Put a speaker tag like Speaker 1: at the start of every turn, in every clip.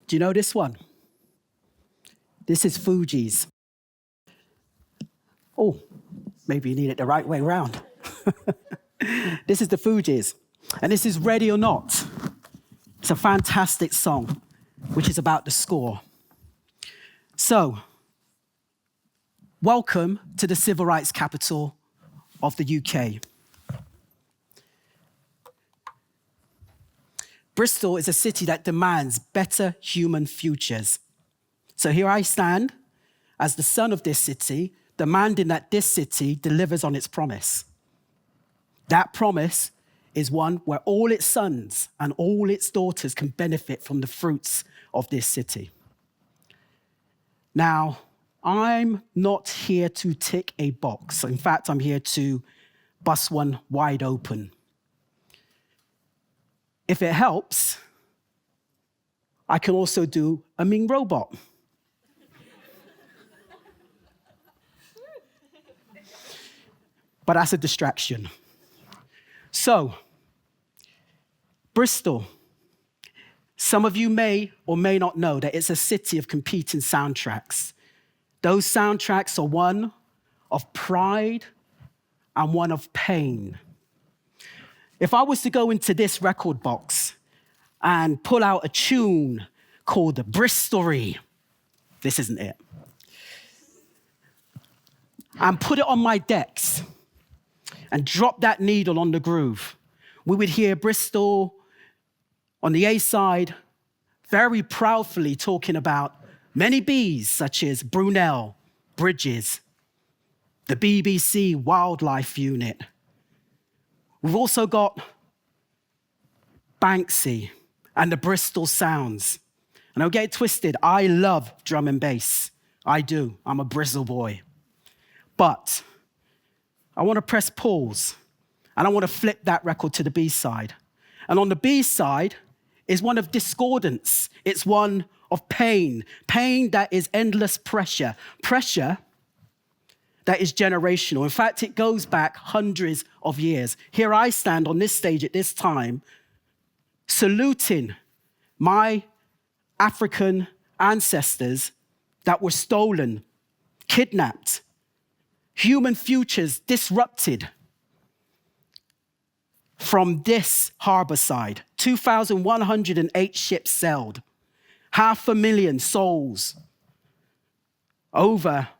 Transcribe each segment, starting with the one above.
Speaker 1: Do you know this one? This is Fuji's. Oh, maybe you need it the right way around. This is the Fuji's. And this is Ready or Not. It's a fantastic song, which is about the score. So, welcome to the civil rights capital of the UK. Bristol is a city that demands better human futures. So here I stand as the son of this city, demanding that this city delivers on its promise. That promise is one where all its sons and all its daughters can benefit from the fruits of this city. Now, I'm not here to tick a box. In fact, I'm here to bust one wide open. If it helps, I can also do a Ming robot. But that's a distraction. So, Bristol. Some of you may or may not know that it's a city of competing soundtracks. Those soundtracks are one of pride and one of pain. If I was to go into this record box and pull out a tune called the Bristory, this isn't it, and put it on my decks and drop that needle on the groove, we would hear Bristol on the A side very proudly talking about many bees, such as Brunel, Bridges, the BBC Wildlife Unit. We've also got Banksy and the Bristol Sounds. And don't get it twisted, I love drum and bass. I do. I'm a Bristol boy. But I want to press pause, and I want to flip that record to the B side. And on the B side is one of discordance. It's one of pain. Pain that is endless pressure. Pressure that is generational. In fact, it goes back hundreds of years. Here I stand on this stage at this time, saluting my African ancestors that were stolen, kidnapped, human futures disrupted from this harbourside. 2,108 ships sailed, 500,000 souls. Over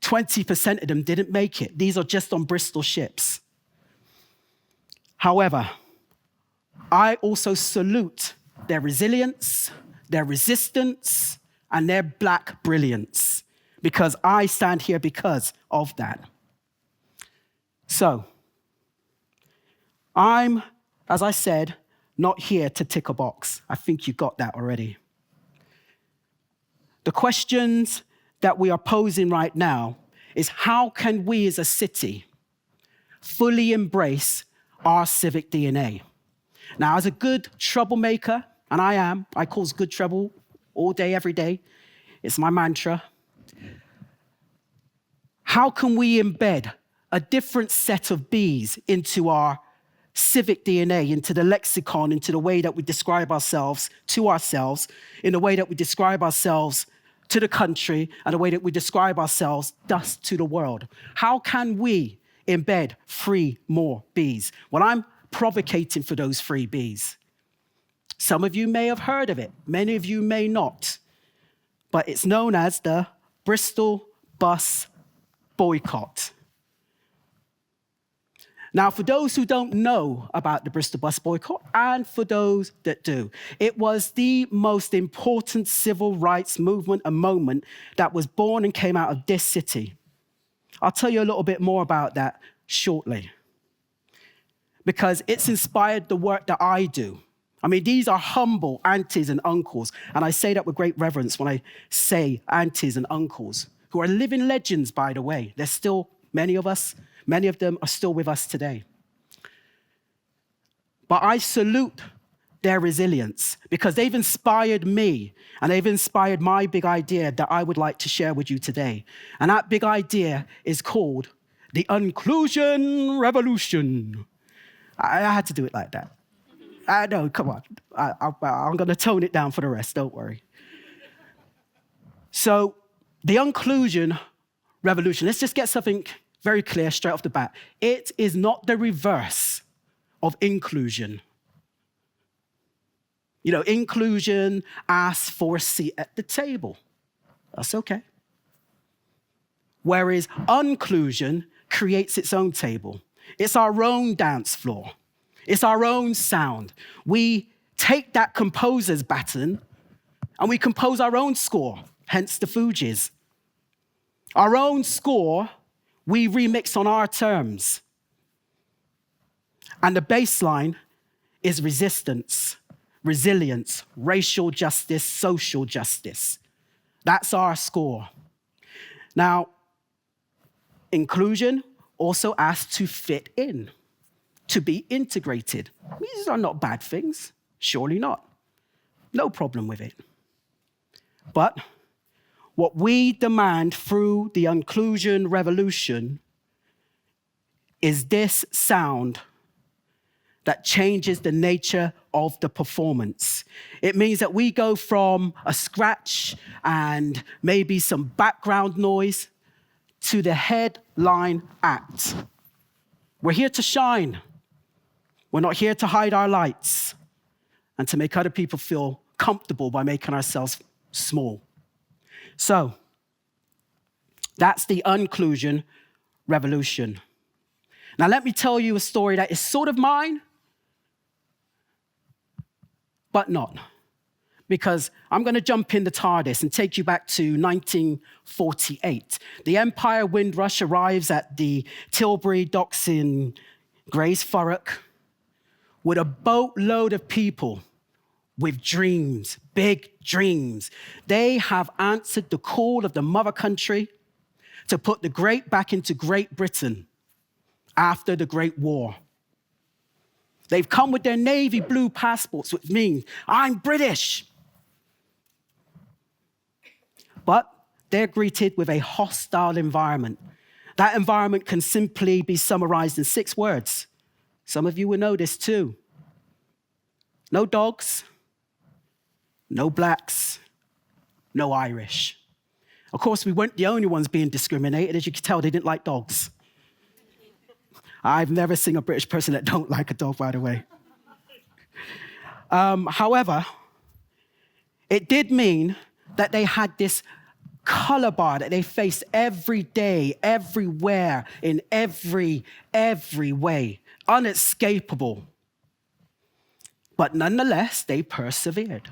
Speaker 1: 20% of them didn't make it. These are just on Bristol ships. However, I also salute their resilience, their resistance, and their black brilliance, because I stand here because of that. So, I'm, as I said, not here to tick a box. I think you got that already. The questions that we are posing right now is how can we as a city fully embrace our civic DNA? Now, as a good troublemaker, and I cause good trouble all day, every day. It's my mantra. How can we embed a different set of Bs into our civic DNA, into the lexicon, into the way that we describe ourselves to ourselves, in the way that we describe ourselves to the country, and the way that we describe ourselves thus to the world? How can we embed 3 more Bs? Well, I'm provocating for those 3 Bs. Some of you may have heard of it. Many of you may not. But it's known as the Bristol Bus Boycott. Now, for those who don't know about the Bristol Bus Boycott, and for those that do, it was the most important civil rights movement and moment that was born and came out of this city. I'll tell you a little bit more about that shortly, because it's inspired the work that I do. I mean, these are humble aunties and uncles, and I say that with great reverence when I say aunties and uncles, who are living legends, by the way. There's still many of them are still with us today. But I salute their resilience, because they've inspired me, and they've inspired my big idea that I would like to share with you today. And that big idea is called the Un-Clusion Revolution. I had to do it like that. I know, come on. I'm going to tone it down for the rest, don't worry. So the Un-Clusion revolution, let's just get something very clear straight off the bat. It is not the reverse of inclusion. You know, inclusion asks for a seat at the table. That's okay. Whereas Un-Clusion creates its own table. It's our own dance floor. It's our own sound. We take that composer's baton and we compose our own score, hence the Fugees. Our own score, we remix on our terms. And the bass line is resistance, resilience, racial justice, social justice. That's our score. Now, inclusion also asks to fit in, to be integrated. These are not bad things, surely not. No problem with it. But what we demand through the Un-Clusion revolution is this sound that changes the nature of the performance. It means that we go from a scratch and maybe some background noise to the headline act. We're here to shine. We're not here to hide our lights and to make other people feel comfortable by making ourselves small. So, that's the Un-Clusion revolution. Now, let me tell you a story that is sort of mine, but not. Because I'm going to jump in the TARDIS and take you back to 1948. The Empire Windrush arrives at the Tilbury docks in Grays Thurrock with a boatload of people with dreams, big dreams. They have answered the call of the mother country to put the great back into Great Britain after the Great War. They've come with their navy blue passports, which means, I'm British. But they're greeted with a hostile environment. That environment can simply be summarized in 6 words. Some of you will know this too. No dogs, no blacks, no Irish. Of course, we weren't the only ones being discriminated. As you can tell, they didn't like dogs. I've never seen a British person that don't like a dog, by the way. However, it did mean that they had this color bar that they faced every day, everywhere, in every way, unescapable. But nonetheless, they persevered.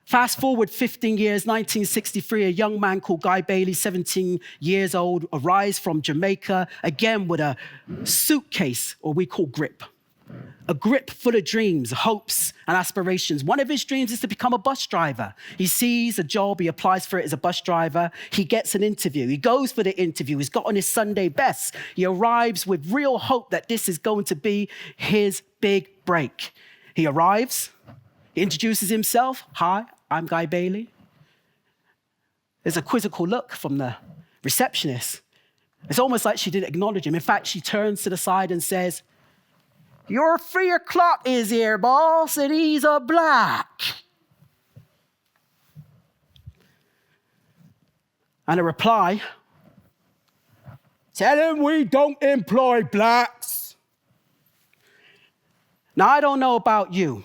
Speaker 1: Fast forward 15 years, 1963, a young man called Guy Bailey, 17 years old, arrives from Jamaica, again with a suitcase, or we call grip. A grip full of dreams, hopes, and aspirations. One of his dreams is to become a bus driver. He sees a job, he applies for it as a bus driver. He gets an interview. He goes for the interview. He's got on his Sunday best. He arrives with real hope that this is going to be his big break. He arrives, he introduces himself. Hi, I'm Guy Bailey. There's a quizzical look from the receptionist. It's almost like she didn't acknowledge him. In fact, she turns to the side and says, your 3 o'clock is here, boss, and he's a black. And a reply, tell him we don't employ blacks. Now, I don't know about you,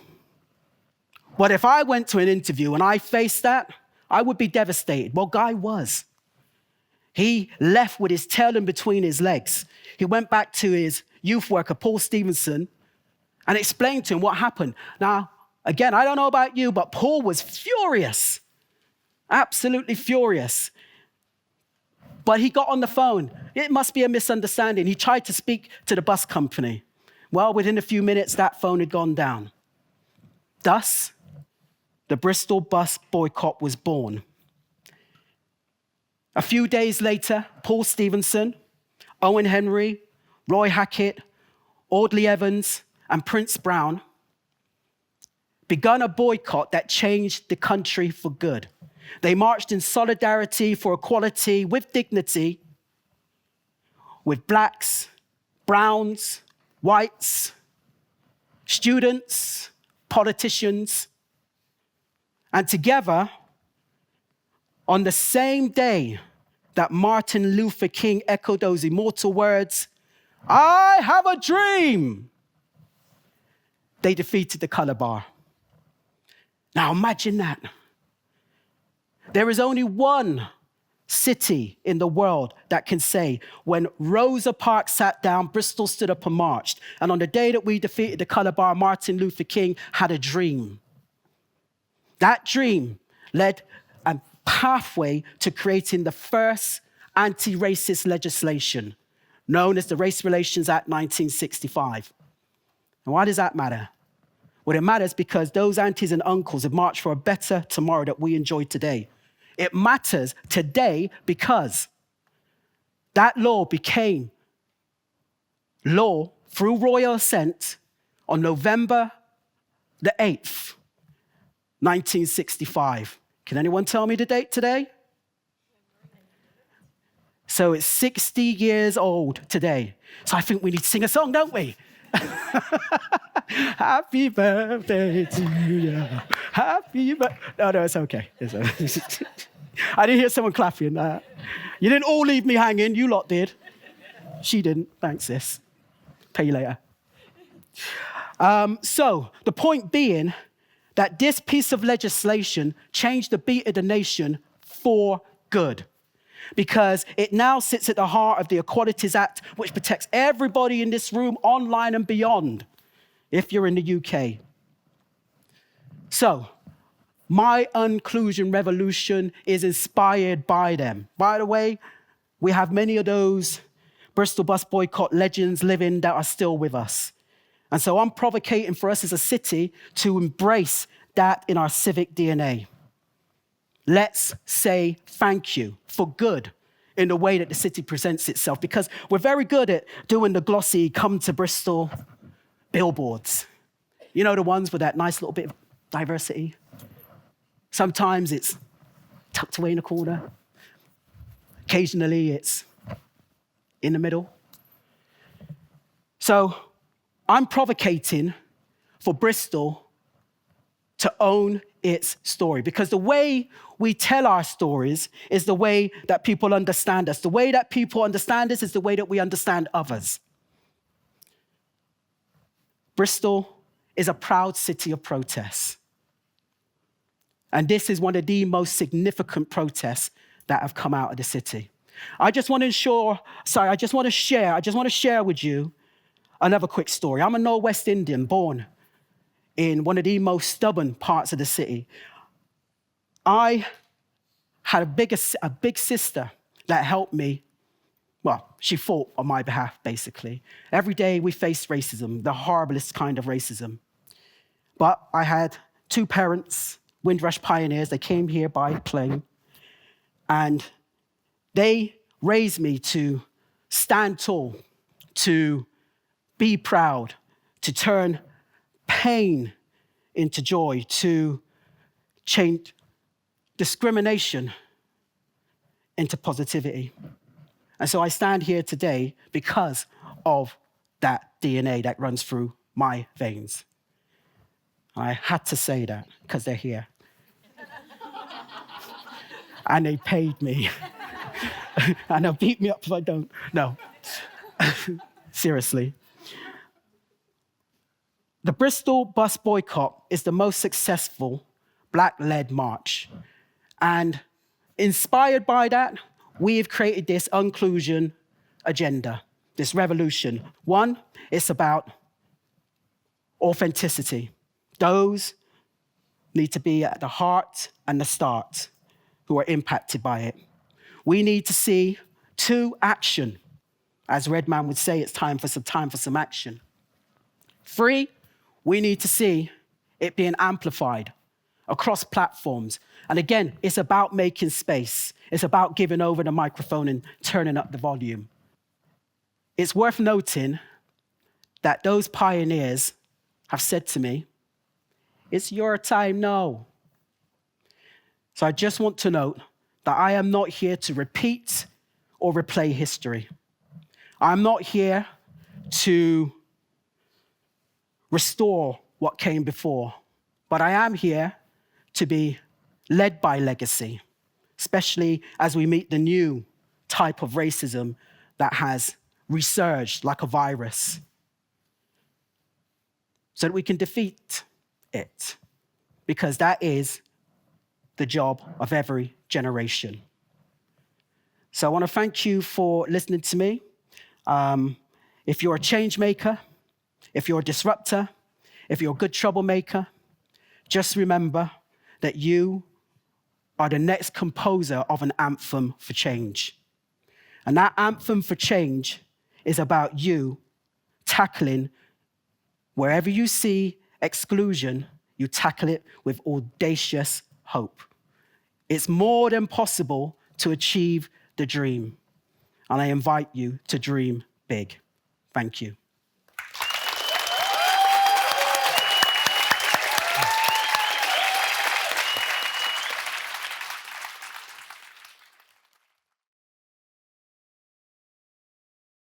Speaker 1: but if I went to an interview and I faced that, I would be devastated. Well, Guy was. He left with his tail in between his legs. He went back to his youth worker, Paul Stevenson, and explained to him what happened. Now, again, I don't know about you, but Paul was furious, absolutely furious. But he got on the phone. It must be a misunderstanding. He tried to speak to the bus company. Well, within a few minutes, that phone had gone down. Thus, the Bristol Bus Boycott was born. A few days later, Paul Stevenson, Owen Henry, Roy Hackett, Audley Evans, and Prince Brown begun a boycott that changed the country for good. They marched in solidarity for equality with dignity with blacks, browns, whites, students, politicians. And together, on the same day that Martin Luther King echoed those immortal words, "I have a dream," they defeated the color bar. Now imagine that. There is only one city in the world that can say, when Rosa Parks sat down, Bristol stood up and marched. And on the day that we defeated the color bar, Martin Luther King had a dream. That dream led a pathway to creating the first anti-racist legislation, known as the Race Relations Act 1965. And why does that matter? Well, it matters because those aunties and uncles have marched for a better tomorrow that we enjoy today. It matters today because that law became law through royal assent on November the 8th, 1965. Can anyone tell me the date today? So it's 60 years old today. So I think we need to sing a song, don't we? Happy birthday to you. Happy birthday. No, it's okay. I didn't hear someone clapping. You didn't all leave me hanging. You lot did. She didn't. Thanks, sis. Pay you later. So the point being that this piece of legislation changed the beat of the nation for good, because it now sits at the heart of the Equalities Act, which protects everybody in this room, online and beyond, if you're in the UK. So, my Un-Clusion revolution is inspired by them. By the way, we have many of those Bristol Bus Boycott legends living that are still with us. And so I'm provocating for us as a city to embrace that in our civic DNA. Let's say thank you for good in the way that the city presents itself, because we're very good at doing the glossy come to Bristol billboards. You know, the ones with that nice little bit of diversity. Sometimes it's tucked away in a corner. Occasionally it's in the middle. So I'm provocating for Bristol to own its story, because the way we tell our stories is the way that people understand us. The way that people understand us is the way that we understand others. Bristol is a proud city of protests. And this is one of the most significant protests that have come out of the city. I just want to share with you another quick story. I'm a Northwest Indian born in one of the most stubborn parts of the city. I had a big sister that helped me. Well, she fought on my behalf, basically. Every day we faced racism, the horriblest kind of racism. But I had two parents, Windrush pioneers. They came here by plane. And they raised me to stand tall, to be proud, to turn pain into joy, to change discrimination into positivity. And so I stand here today because of that DNA that runs through my veins. I had to say that because they're here. And they paid me. And they'll beat me up if I don't. No. Seriously. The Bristol Bus Boycott is the most successful Black-led march. And inspired by that, we've created this Un-Clusion agenda, this revolution. One, it's about authenticity. Those need to be at the heart and the start who are impacted by it. We need to see action. As Redman would say, it's time for some action. 3, we need to see it being amplified across platforms. And again, it's about making space. It's about giving over the microphone and turning up the volume. It's worth noting that those pioneers have said to me, it's your time now. So I just want to note that I am not here to repeat or replay history. I'm not here to restore what came before, but I am here to be led by legacy, especially as we meet the new type of racism that has resurged like a virus, so that we can defeat it, because that is the job of every generation. So I want to thank you for listening to me. If you're a change maker, if you're a disruptor, if you're a good troublemaker, just remember that you are the next composer of an anthem for change. And that anthem for change is about you tackling wherever you see exclusion, you tackle it with audacious hope. It's more than possible to achieve the dream. And I invite you to dream big. Thank you.